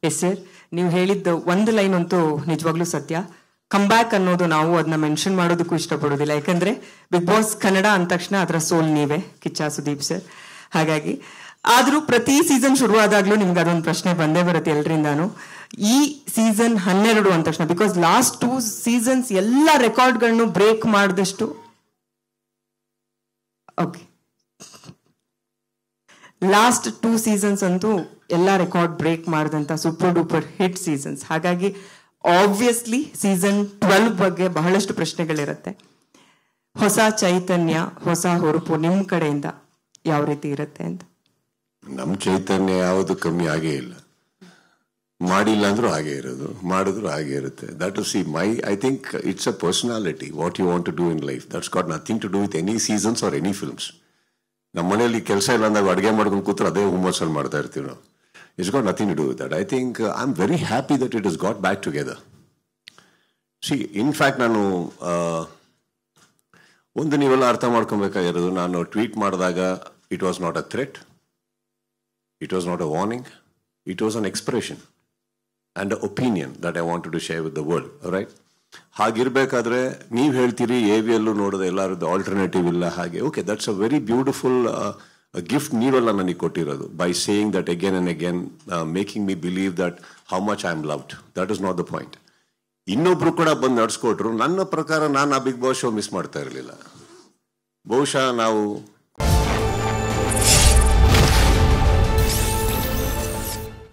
Yes sir, ನೀವು ಹೇಳಿದ್ದು ಒಂದು ಲೈನ್ ಅಂತೂ ನಿಜವಾಗ್ಲೂ ಸತ್ಯ. ಕಮ್ಬ್ಯಾಕ್ ಅನ್ನೋದು ನಾವು ಅದನ್ನ ಮೆನ್ಷನ್ ಮಾಡೋದಕ್ಕೂ ಇಷ್ಟಪಡೋದಿಲ್ಲ, ಯಾಕಂದ್ರೆ ಬಿಗ್ ಬಾಸ್ ಕನ್ನಡ ಅಂದ ತಕ್ಷಣ ಅದರ ಸೋಲ್ ನೀವೇ, ಕಿಚ್ಚ ಸುದೀಪ್ ಸರ್. ಹಾಗಾಗಿ ಆದ್ರೂ ಪ್ರತಿ ಸೀಸನ್ ಶುರುವಾದಾಗ್ಲೂ ನಿಮ್ಗೆ ಅದೊಂದು ಪ್ರಶ್ನೆ ಬಂದೇ ಬರುತ್ತೆ ಎಲ್ರಿಂದಾನು. ಈ ಸೀಸನ್ 12 ಅಂದ ತಕ್ಷಣ, ಬಿಕಾಸ್ ಲಾಸ್ಟ್ 2 ಸೀಸನ್ಸ್ ಎಲ್ಲ ರೆಕಾರ್ಡ್ಗಳನ್ನು ಬ್ರೇಕ್ ಮಾಡಿದಷ್ಟು, ಓಕೆ, ಲಾಸ್ಟ್ 2 ಸೀಸನ್ಸ್ ಅಂತೂ ಎಲ್ಲ ರೆಕಾರ್ಡ್ ಬ್ರೇಕ್ ಮಾಡಿದಂತ ಸೂಪರ್ ಡೂಪರ್ ಹಿಟ್ ಸೀಸನ್ಸ್. ಹಾಗಾಗಿ ಆಬ್ವಿಯಸ್ಲಿ ಸೀಸನ್ 12 ಬಗ್ಗೆ ಬಹಳಷ್ಟು ಪ್ರಶ್ನೆಗಳಿರುತ್ತೆ. ಹೊಸ ಚೈತನ್ಯ, ಹೊಸ ಹೊರಪು ನಿಮ್ಮ ಕಡೆಯಿಂದ ಯಾವ ರೀತಿ ಇರುತ್ತೆ ಅಂತ? ನಮ್ಮ ಚೈತನ್ಯ ಯಾವುದು ಕಮ್ಮಿ ಆಗೇ ಇಲ್ಲ. ಮಾಡಿಲ್ಲ ಅಂದ್ರೂ ಹಾಗೆ ಇರೋದು, ಮಾಡಿದ್ರು ಹಾಗೆ ಇರುತ್ತೆ. That to see I think it's a personality, what you want to do in life. That's got nothing to do with any seasons or any films. ನಮ್ಮ ಮನೆಯಲ್ಲಿ ಕೆಲಸ ಇಲ್ಲ ಅಂದಾಗ ಅಡುಗೆ ಮಾಡ್ಕೊಂಡು ಕೂತ್ರೆ ಅದೇ ಹುಮ್ಮಸ್ಸಲ್ಲಿ ಮಾಡ್ತಾ ಇರ್ತೀವಿ ನಾವು. It's got nothing to do with that. I think I'm very happy that it has got back together. See, in fact, ನಾನು ಒಂದು ನೀವೆಲ್ಲ ಅರ್ಥ ಮಾಡ್ಕೊಬೇಕಾಗಿರೋದು, ನಾನು ಟ್ವೀಟ್ ಮಾಡಿದಾಗ it was not a threat, it was not a warning, it was an expression and a opinion that I wanted to share with the world, right? ಹಾಗಿರ್ಬೇಕಾದ್ರೆ ನೀವು ಹೇಳ್ತೀರಿ AVLಲ್ಲೂ ನೋಡೋದು ಎಲ್ಲರದ್ದು ಆಲ್ಟರ್ನೇಟಿವ್ ಇಲ್ಲ ಹಾಗೆ. Okay, that's a very beautiful gift ನೀವೆಲ್ಲ ನನಗೆ ಕೊಟ್ಟಿರೋದು, by saying that again and again, making me believe that how much I am loved. That is not the point. ಇನ್ನೊಬ್ರು ಕೂಡ ಬಂದು ನಡೆಸ್ಕೊಟ್ರು. ನನ್ನ ಪ್ರಕಾರ ನಾನು ಆ ಬಿಗ್ ಬಾಸ್ ಶೋ ಮಿಸ್ ಮಾಡ್ತಾ ಇರಲಿಲ್ಲ. ಬಹುಶಃ ನಾವು